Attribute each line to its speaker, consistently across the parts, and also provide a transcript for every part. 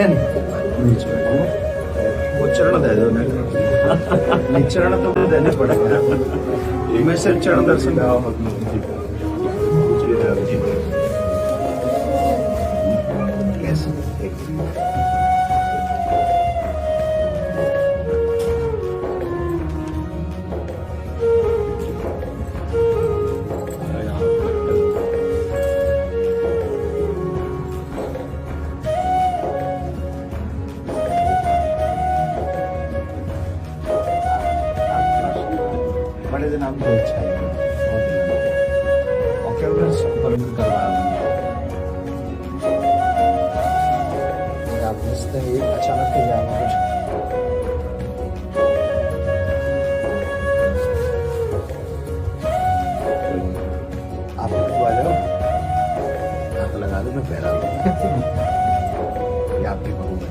Speaker 1: मिले नहीं, वो चरण दे दो नहीं, चरण तो देने पड़ेगा। मैं सिर्फ चरण दर्शन बड़े दिन आपको अच्छा है और क्या परमिट करवाया आप रिश्ते एक अचानक ही जाना कुछ आप आ जाओ, हाथ लगा दो, मैं पहरा ये आपकी बहू है।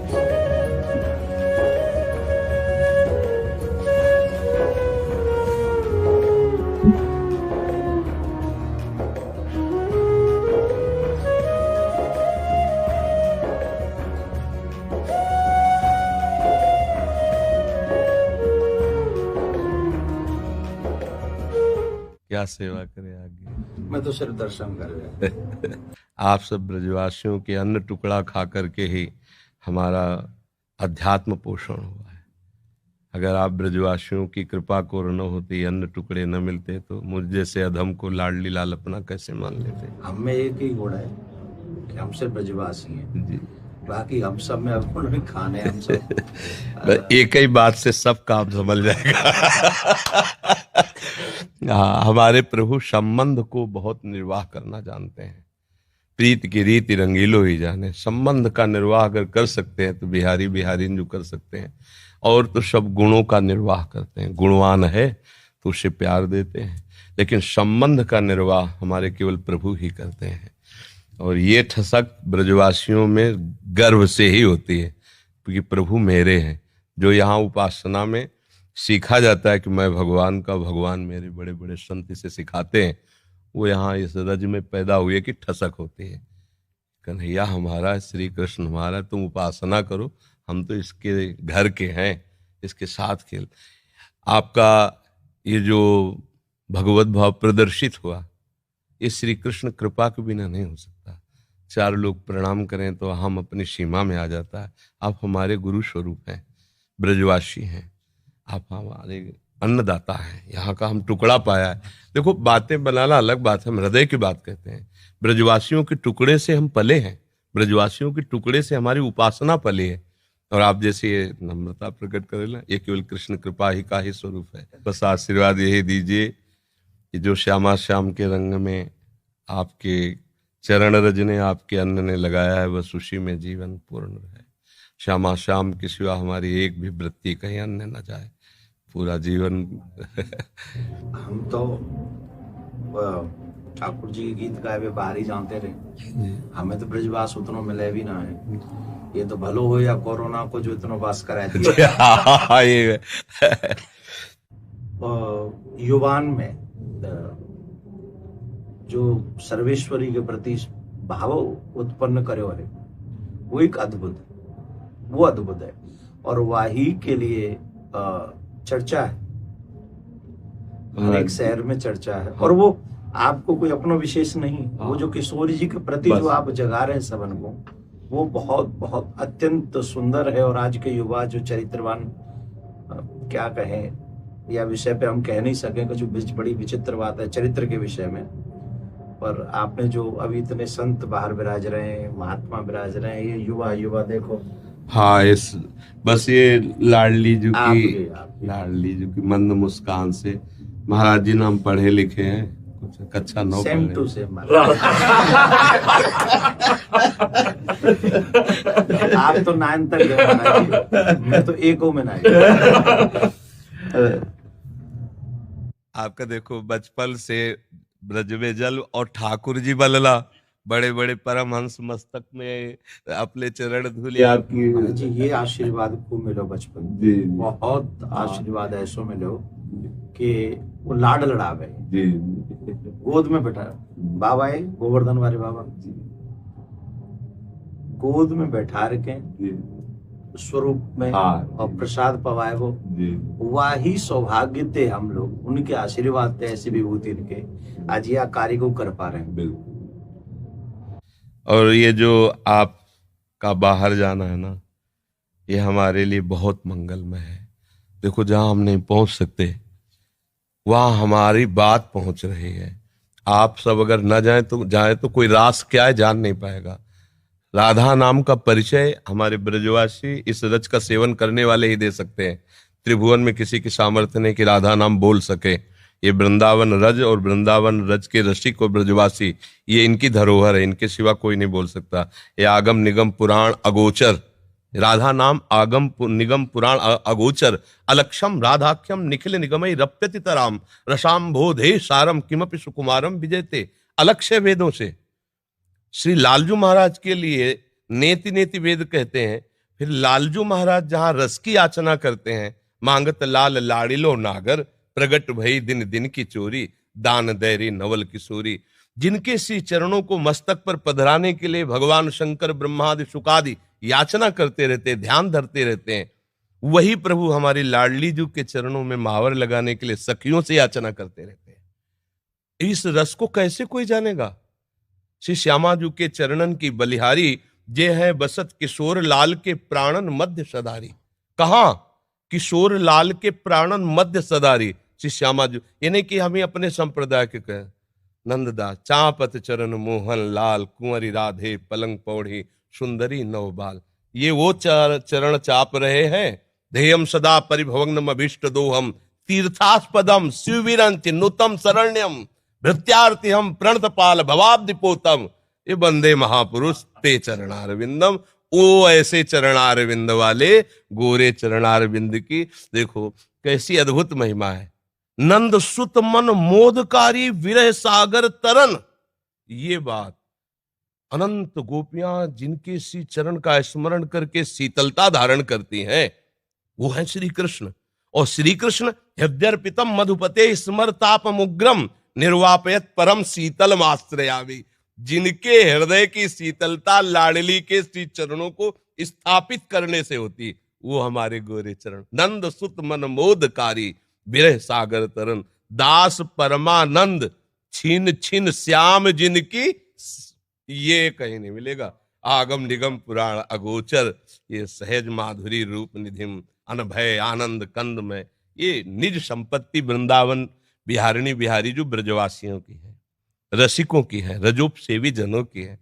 Speaker 2: क्या सेवा करे आगे।
Speaker 1: मैं तो सिर्फ दर्शन कर रहा।
Speaker 2: आप सब ब्रजवासियों के अन्न टुकड़ा खा करके ही हमारा अध्यात्म पोषण हुआ है। अगर आप ब्रजवासियों की कृपा को न होती, अन्न टुकड़े न मिलते, तो मुझ जैसे अधम को लाडली लाल अपना कैसे मान लेते।
Speaker 1: हम में एक ही गुण है कि हम सिर्फ ब्रजवासी हैं
Speaker 2: जी,
Speaker 1: बाकी हम सब में अब उन्होंने खाने हम सब
Speaker 2: एक ही बात से सब काम समझ जाएगा। हाँ, हमारे प्रभु संबंध को बहुत निर्वाह करना जानते हैं। प्रीत की रीति रंगीलो ही जाने। संबंध का निर्वाह अगर कर सकते हैं तो बिहारी बिहारी जो कर सकते हैं, और तो सब गुणों का निर्वाह करते हैं। गुणवान है तो उसे प्यार देते हैं, लेकिन संबंध का निर्वाह हमारे केवल प्रभु ही करते हैं। और ये ठसक ब्रजवासियों में गर्व से ही होती है, क्योंकि प्रभु मेरे हैं। जो यहाँ उपासना में सीखा जाता है कि मैं भगवान का, भगवान मेरे, बड़े बड़े संत इसे सिखाते हैं, वो यहाँ इस रज में पैदा हुए कि ठसक होती है। कन्हैया हमारा, श्री कृष्ण हमारा, तुम उपासना करो, हम तो इसके घर के हैं, इसके साथ खेल। आपका ये जो भगवत भाव प्रदर्शित हुआ, ये श्री कृष्ण कृपा के बिना नहीं हो सकता। चार लोग प्रणाम करें तो हम अपनी सीमा में आ जाता है। आप हमारे गुरु स्वरूप हैं, ब्रजवासी हैं, आप हमारे अन्नदाता हैं। यहाँ का हम टुकड़ा पाया है। देखो, बातें बनाना अलग बात है, हम हृदय की बात कहते हैं। ब्रजवासियों के टुकड़े से हम पले हैं, ब्रजवासियों के टुकड़े से हमारी उपासना पली है। और आप जैसे ये नम्रता प्रकट करें, ये केवल कृष्ण कृपा ही का ही स्वरूप है। बस आशीर्वाद यही दीजिए कि जो श्यामा श्याम के रंग में आपके चरण रज ने, आपके अन्न ने लगाया है, बस उसी में जीवन पूर्ण है। श्यामा श्याम के सिवा हमारी एक भी वृत्ति कहीं अन्य न जाए, पूरा जीवन।
Speaker 1: हम तो ठाकुर जी के गीत गाए हुए बाहर ही जानते रहे, हमें तो ब्रजवास उतना मिले भी ना है। ये तो भलो हो या कोरोना को जो इतना वास कराए
Speaker 2: ये
Speaker 1: युवान में जो सर्वेश्वरी के प्रति भाव उत्पन्न करे है, वो एक अद्भुत है, वो अद्भुत है। और वाही के लिए चर्चा है, हर एक शहर में चर्चा है। और वो आपको कोई अपना विशेष नहीं, वो जो किशोरी जी के प्रति जो आप जगा रहे हैं सबन को, वो बहुत बहुत अत्यंत सुंदर है। और आज के युवा जो चरित्रवान, क्या कहें, या विषय पे हम कह नहीं सकें, कुछ बड़ी विचित्र बात है चरित्र के विषय में। पर आपने जो अभी इतने संत बाहर विराज रहे हैं, महात्मा विराज रहे हैं, ये युवा देखो।
Speaker 2: हाँ, इस बस ये लाडली जी की मंद मुस्कान से, महाराज जी नाम पढ़े लिखे हैं, कुछ कक्षा 9
Speaker 1: सेम टू सेम। आप तो 9 तक गए, मैं तो 1 में नहीं।
Speaker 2: आपका देखो, बचपन से ब्रज में जल और ठाकुर जी बलला, बड़े बड़े परमहंस मस्तक में अपने चरण धूले आपकी।
Speaker 1: जी, ये आशीर्वाद खूब मिलो बचपन, बहुत आशीर्वाद ऐसो मिलो कि वो लाड लड़ावे जी, गोद में बैठा बाबा है, गोवर्धन वाले बाबा जी, गोद में बैठा रखें
Speaker 2: जी
Speaker 1: स्वरूप में
Speaker 2: हाँ,
Speaker 1: और
Speaker 2: जी।
Speaker 1: प्रसाद पवाए वो,
Speaker 2: जी
Speaker 1: वही सौभाग्य थे हम लोग, उनके आशीर्वाद थे, ऐसी विभूति इनके आज यह कार्य को कर पा रहे हैं।
Speaker 2: बिल्कुल। और ये जो आपका बाहर जाना है ना, ये हमारे लिए बहुत मंगलमय है। देखो, जहां हम नहीं पहुंच सकते वहां हमारी बात पहुंच रही है। आप सब अगर न जाए तो कोई रास क्या है जान नहीं पाएगा। राधा नाम का परिचय हमारे ब्रजवासी इस रज का सेवन करने वाले ही दे सकते हैं। त्रिभुवन में किसी की सामर्थ्य नहीं कि राधा नाम बोल सके। ये वृंदावन रज और वृंदावन रज के रसिक और ब्रजवासी, ये इनकी धरोहर है, इनके सिवा कोई नहीं बोल सकता। ये आगम निगम पुराण अगोचर, राधा नाम निगम पुराण अगोचर, अलक्षम राधाख्यम निखिल निगमई रप्यति तराम, रसाम्भोधे सारम किमपि सुकुमारम विजयते। अलक्ष्य वेदों से श्री लालजू महाराज के लिए नेति नेति वेद कहते हैं। फिर लालजू महाराज जहां रस की याचना करते हैं, मांगत लाल लाड़िलो नागर, प्रगट भई दिन दिन की चोरी, दान दैरी नवल किशोरी। जिनके श्री चरणों को मस्तक पर पधराने के लिए भगवान शंकर ब्रह्मादि शुकादि याचना करते रहते, ध्यान धरते रहते हैं, वही प्रभु हमारी लाडली जू के चरणों में महावर लगाने के लिए सखियों से याचना करते रहते हैं। इस रस को कैसे कोई जानेगा? श्री श्यामाजू के चरणन की बलिहारी, जे है बसत किशोर लाल के प्राणन मध्य सदारी। कहा? किशोर लाल के प्राणन मध्य सदारी श्री श्यामाजू। ये नहीं कि हमें अपने संप्रदाय के कहें, नंददास चापत चरण मोहन लाल, कुंवरी राधे पलंग पौड़ी सुंदरी नवबाल। ये वो चरण चाप रहे हैं। ध्येयम सदा परिभवग्नम अभीष्ट दोहम, तीर्थास्पदम शिववीरंच नुतम शरण्यम, भृत्यार्थी हम प्रणत पाल भवाब्दिपोतम। ये बंदे महापुरुष ते चरणारविंदम। ओ ऐसे चरणारविंद वाले गोरे चरणारविंद की देखो कैसी अद्भुत महिमा है। नंद सुत मन मोदकारी विरह सागर तरन। ये बात, अनंत गोपियां जिनके श्री चरण का स्मरण करके शीतलता धारण करती हैं, वो है श्री कृष्ण। और श्री कृष्ण हृदयर्पितम मधुपते स्मरतापमुग्रम, निर्वापयत परम शीतल आश्रयामि। जिनके हृदय की शीतलता लाडली के श्री चरणों को स्थापित करने से होती, वो हमारे गोरे चरण। नंद सुत मन मोदकारी विरह सागर तरन, दास परमानंद छीन छीन श्याम जिनकी, ये कहीं नहीं मिलेगा। आगम निगम पुराण अगोचर, ये सहज माधुरी रूप निधिम, अनभय आनंद कंद में। ये निज संपत्ति वृंदावन बिहारिणी बिहारी जो ब्रजवासियों की है, रसिकों की है, रजोप सेवी जनों की है।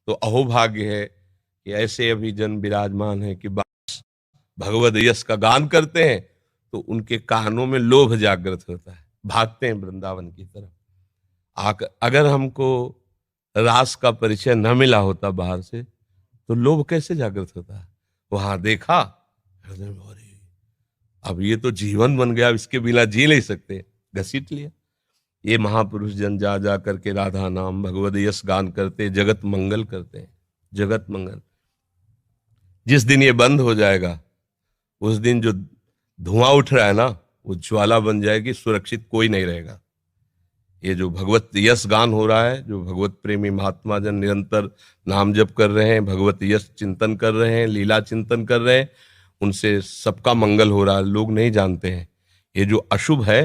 Speaker 2: तो अहोभाग्य है कि ऐसे अभी जन विराजमान है कि भगवद यश का गान करते हैं तो उनके कानों में लोभ जागृत होता है, भागते हैं वृंदावन की तरफ। अगर हमको रास का परिचय न मिला होता बाहर से, तो लोभ कैसे जागृत होता है? वहां देखा, अब ये तो जीवन बन गया, इसके बिना जी नहीं सकते, घसीट लिया। ये महापुरुष जन जा जा करके राधा नाम भगवद यश गान करते, जगत मंगल करते हैं, जगत मंगल। जिस दिन ये बंद हो जाएगा, उस दिन जो धुआं उठ रहा है ना, वो ज्वाला बन जाएगी, सुरक्षित कोई नहीं रहेगा। ये जो भगवत यश गान हो रहा है, जो भगवत प्रेमी महात्मा जन निरंतर नाम जप कर रहे हैं, भगवत यश चिंतन कर रहे हैं, लीला चिंतन कर रहे हैं, उनसे सबका मंगल हो रहा है। लोग नहीं जानते हैं ये जो अशुभ है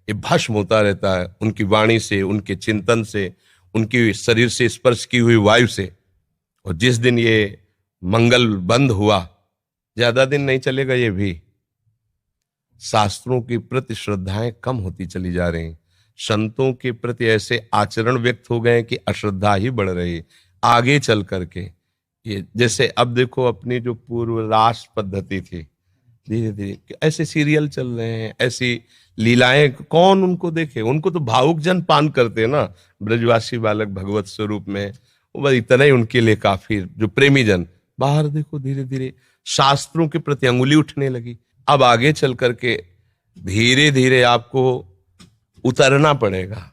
Speaker 2: ये भस्म होता रहता है उनकी वाणी से, उनके चिंतन से, उनकी शरीर से स्पर्श की हुई वायु से। और जिस दिन ये मंगल बंद हुआ, ज्यादा दिन नहीं चलेगा, ये भी शास्त्रों के प्रति श्रद्धाएं कम होती चली जा रही, संतों के प्रति ऐसे आचरण व्यक्त हो गए कि अश्रद्धा ही बढ़ रही आगे चल करके। ये जैसे अब देखो, अपनी जो पूर्व रास पद्धति थी, धीरे धीरे ऐसे सीरियल चल रहे हैं, ऐसी लीलाएं, कौन उनको देखे? उनको तो भावुक जन पान करते हैं ना, ब्रजवासी बालक भगवत स्वरूप में, वो बस इतना ही उनके लिए काफी। जो प्रेमी जन बाहर देखो, धीरे धीरे शास्त्रों के प्रति अंगुली उठने लगी। अब आगे चल करके धीरे धीरे आपको उतरना पड़ेगा।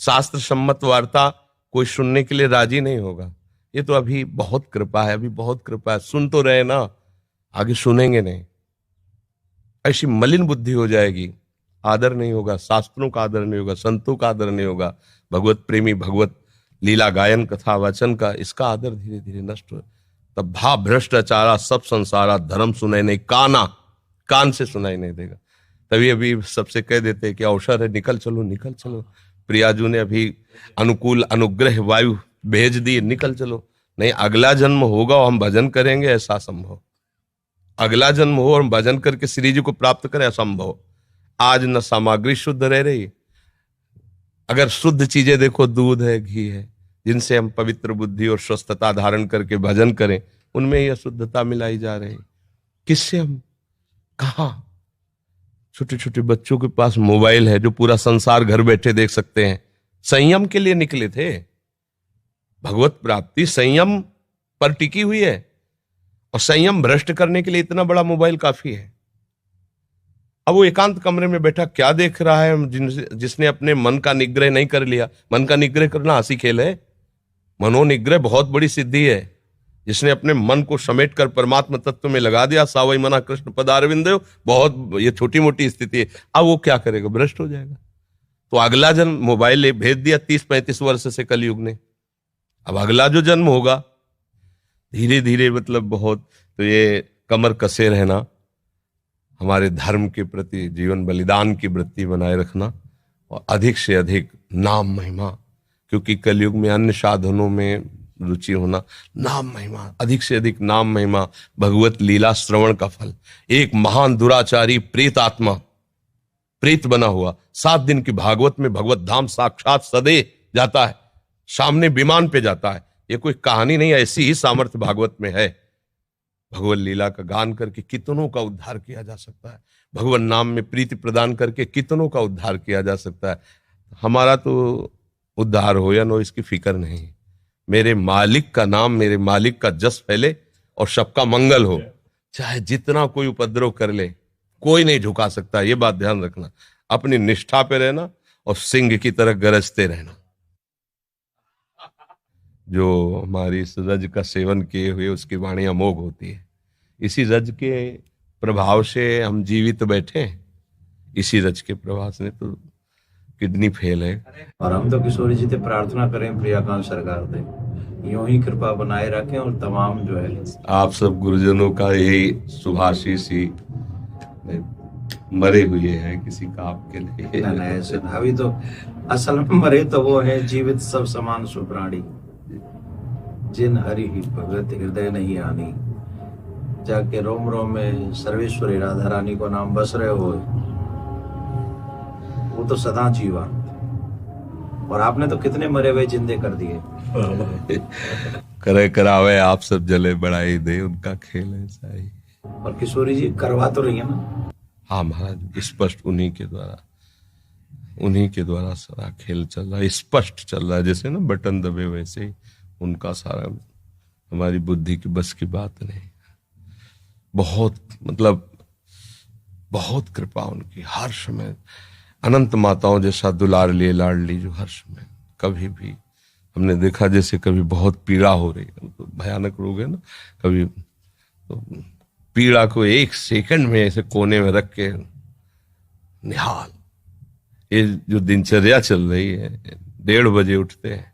Speaker 2: शास्त्र सम्मत वार्ता कोई सुनने के लिए राजी नहीं होगा। ये तो अभी बहुत कृपा है, अभी बहुत कृपा है, सुन तो रहे ना, आगे सुनेंगे नहीं। ऐसी मलिन बुद्धि हो जाएगी, आदर नहीं होगा, शास्त्रों का आदर नहीं होगा, संतों का आदर नहीं होगा, भगवत प्रेमी भगवत लीला गायन कथा वचन का, इसका आदर धीरे धीरे नष्ट हो। तब भा भ्रष्टाचारा सब संसारा धर्म सुनाई नहीं, कान से सुनाई नहीं देगा। तभी अभी सबसे कह देते हैं कि अवसर है, निकल चलो निकल चलो। प्रियाजू ने अभी अनुकूल अनुग्रह वायु भेज दी, निकल चलो। नहीं, अगला जन्म होगा और हम भजन करेंगे, ऐसा संभव। अगला जन्म हो और हम भजन करके श्री जी को प्राप्त करें, असंभव। आज न सामग्री शुद्ध रह रही। अगर शुद्ध चीजें देखो, दूध है, घी है, जिनसे हम पवित्र बुद्धि और स्वस्थता धारण करके भजन करें, उनमें यह शुद्धता मिलाई जा रही। किससे हम कहा? छोटे छोटे बच्चों के पास मोबाइल है जो पूरा संसार घर बैठे देख सकते हैं। संयम के लिए निकले थे। भगवत प्राप्ति संयम पर टिकी हुई है, और संयम भ्रष्ट करने के लिए इतना बड़ा मोबाइल काफी है। अब वो एकांत कमरे में बैठा क्या देख रहा है? जिसने अपने मन का निग्रह नहीं कर लिया। मन का निग्रह करना हंसी खेल है। मनोनिग्रह बहुत बड़ी सिद्धि है। जिसने अपने मन को समेट कर परमात्मा तत्व में लगा दिया, सावई मना कृष्ण पदारविंद, बहुत ये छोटी मोटी स्थिति है। अब वो क्या करेगा? भ्रष्ट हो जाएगा। तो अगला जन्म मोबाइल भेज दिया 30-35 वर्ष से कलयुग ने। अब अगला जो जन्म होगा, धीरे धीरे मतलब बहुत, तो ये कमर कसे रहना, हमारे धर्म के प्रति जीवन बलिदान की वृत्ति बनाए रखना, और अधिक से अधिक नाम महिमा, क्योंकि कलयुग में अन्य साधनों में रुचि होना, नाम महिमा, अधिक से अधिक नाम महिमा, भगवत लीला श्रवण का फल। एक महान दुराचारी प्रेत आत्मा, प्रेत बना हुआ, 7 दिन की भागवत में भगवत धाम साक्षात सदे जाता है, सामने विमान पे जाता है। ये कोई कहानी नहीं है, ऐसी ही सामर्थ्य भागवत में है। भगवत लीला का गान करके कितनों का उद्धार किया जा सकता है। भगवान नाम में प्रीति प्रदान करके कितनों का उद्धार किया जा सकता है। हमारा तो उद्धार हो या नो, इसकी फिक्र नहीं। मेरे मालिक का नाम, मेरे मालिक का जस फैले और सबका मंगल हो। चाहे जितना कोई उपद्रव कर ले, कोई नहीं झुका सकता। ये बात ध्यान रखना। अपनी निष्ठा पे रहना और सिंह की तरह गरजते रहना। जो हमारी इस रज का सेवन किए हुए, उसकी वाणी अमोघ होती है। इसी रज के प्रभाव से हम जीवित बैठे हैं। इसी रज के प्रभाव से तो किडनी फेल है।
Speaker 1: और हम तो किशोरी जी से प्रार्थना करें, प्रियाकांत सरकार से यूं ही कृपा बनाए रखें, और तमाम जो है
Speaker 2: आप सब गुरुजनों का यही शुभाशीष ही मरे हुए हैं किसी का आपके लिए।
Speaker 1: नहीं ऐसे अभी तो असल में मरे तो वो है जीवित सब समान सुप्राणी, जिन हरि ही भगत हृदय नहीं आनी। जाके रोम रोम में सर्वेश्वरी राधा रानी को नाम बस रहे हो, वो तो सदा जीवा। और आपने तो कितने मरे हुए जिंदे कर दिए।
Speaker 2: करे करावे आप सब जले बढ़ाई दे, उनका खेल ऐसा ही।
Speaker 1: और किशोरी जी करवा तो रही है ना?
Speaker 2: हाँ महाराज, स्पष्ट उन्हीं के द्वारा सारा खेल चल रहा है, स्पष्ट चल रहा है। जैसे ना बटन दबे, वैसे ही उनका सारा, हमारी बुद्धि की बस की बात नहीं। बहुत मतलब बहुत कृपा उनकी, हर समय अनंत माताओं जैसा दुलार लिए लाडली, जो हर समय कभी भी हमने देखा, जैसे कभी बहुत पीड़ा हो रही है, तो भयानक रोग है ना, कभी तो पीड़ा को 1 सेकंड में ऐसे कोने में रख के निहाल। ये जो दिनचर्या चल रही है, 1:30 बजे उठते हैं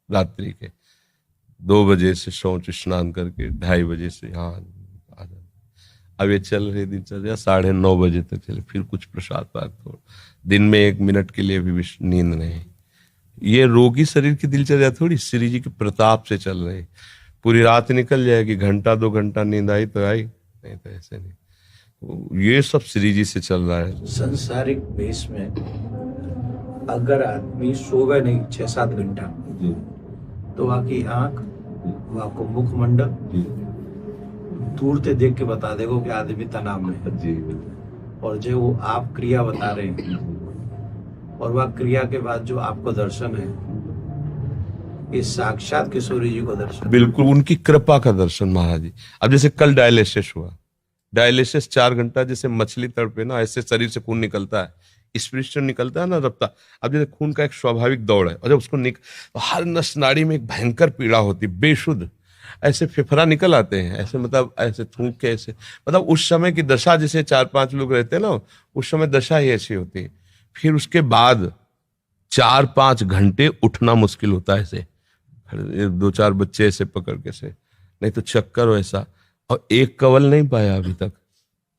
Speaker 2: रात्रि के, 2 बजे से शौच स्नान करके 2:30 बजे से यहाँ आ जाते। अब ये चल रही दिनचर्या 9:30 बजे तक चले, फिर कुछ प्रसाद पाक, दिन में 1 मिनट के लिए भी नींद नहीं। ये रोगी शरीर की दिनचर्या थोड़ी, श्री जी के प्रताप से चल रही। पूरी रात निकल जाएगी, 1-2 घंटा नींद आई तो आई, नहीं तो ऐसे नहीं। ये सब श्री जी से चल रहा है।
Speaker 1: संसारिक बेस में अगर आदमी सोवे नहीं 6-7 घंटा, तो वहाँ की आंख, वहाँ को मुखमंडल दूर से देख के बता देगा कि आदमी तनाव में है। और जो वो आप क्रिया बता रहे हैं, और वह क्रिया के बाद जो आपको दर्शन है, ये साक्षात किशोरी जी को दर्शन,
Speaker 2: बिल्कुल उनकी कृपा का दर्शन महाराज जी। अब जैसे कल डायलिसिस हुआ, डायलिसिस 4 घंटा, जैसे मछली तड़पे ना, ऐसे शरीर से खून निकलता है, स्पिरिचुअल निकलता है ना रफ्ता। अब जैसे खून का एक स्वाभाविक दौड़ है, और जब उसको तो हर नस नाड़ी में एक भयंकर पीड़ा होती, बेशुद्ध ऐसे फेफड़ा निकल आते हैं, ऐसे मतलब ऐसे थूक के, ऐसे मतलब उस समय की दशा, जैसे 4-5 लोग रहते हैं ना, उस समय दशा ही ऐसी होती है। फिर उसके बाद 4-5 घंटे उठना मुश्किल होता है, ऐसे 2-4 बच्चे ऐसे पकड़ के से नहीं तो चक्कर वैसा। और एक कवल नहीं पाया अभी तक,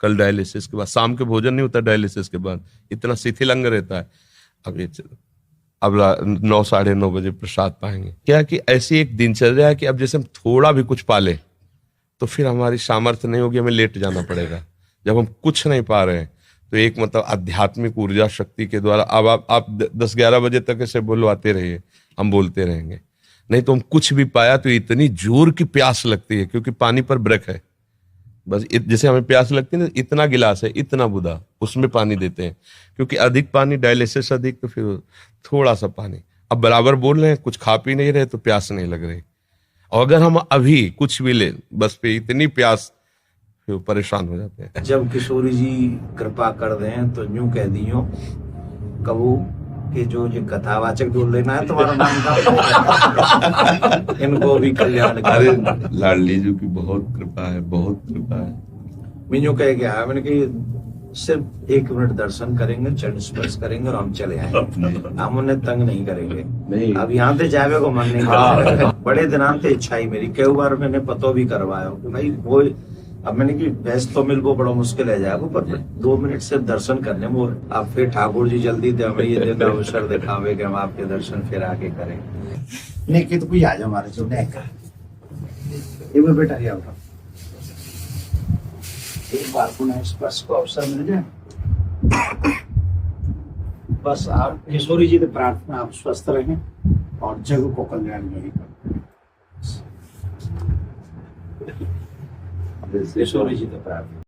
Speaker 2: कल डायलिसिस के बाद, शाम के भोजन नहीं होता डायलिसिस के बाद, इतना शिथिल अंग रहता है। अब 9 साढ़े 9 बजे प्रसाद पाएंगे। क्या कि ऐसी एक दिनचर्या है कि अब जैसे हम थोड़ा भी कुछ पाले तो फिर हमारी सामर्थ्य नहीं होगी, हमें लेट जाना पड़ेगा। जब हम कुछ नहीं पा रहे हैं तो एक मतलब आध्यात्मिक ऊर्जा शक्ति के द्वारा अब आप 10-11 बजे तक ऐसे बुलवाते रहिए, हम बोलते रहेंगे। नहीं तो हम कुछ भी पाया तो इतनी जोर की प्यास लगती है, क्योंकि पानी पर ब्रेक है। बस जैसे हमें प्यास लगती है ना, इतना गिलास है, इतना बुदा, उसमें पानी देते हैं, क्योंकि अधिक पानी, डायलिसिस अधिक, तो फिर थोड़ा सा पानी। अब बराबर बोल रहे हैं, कुछ खा पी नहीं रहे तो प्यास नहीं लग रही। और अगर हम अभी कुछ भी ले, बस पे इतनी प्यास, फिर परेशान हो जाते हैं।
Speaker 1: जब किशोरी जी कृपा कर दें तो यूं कह दियो कबू कि जो ये कथावाचक बोल लेना है तुम्हारा नाम का इनको भी कल्याण
Speaker 2: अरे
Speaker 1: कर।
Speaker 2: लाडली जी की बहुत कृपा है, बहुत कृपा है।
Speaker 1: मैं यूं कह गया, मैंने कि सिर्फ 1 मिनट दर्शन करेंगे, चरण स्पर्श करेंगे और हम चले आएंगे, हम उन्हें तंग नहीं करेंगे।
Speaker 2: नहीं।
Speaker 1: अब यहाँ से जावे को मन नहीं करता। बड़े दिनांत से इच्छा ही मेरी, कई बार मैंने पतो भी करवाया कि भाई वो, अब मैंने कि भैंस तो मिल वो बड़ा मुश्किल है जाएगा, पर 2 मिनट से दर्शन करने में। अब फिर ठाकुर जी जल्दी दे हमें ये दिन अवसर दिखावे कि हम आपके दर्शन फिर आके करें। नहीं कि तो कोई आ जाओ हमारे जो एक बेटा क्या होगा, एक बार पुनः स्पर्श को अवसर मिल जाए, बस आप किशोरी जी से प्रार्थना, आप स्वस्थ रहें और जग को कल्याण यही करें। किशोरी जी से प्रार्थना।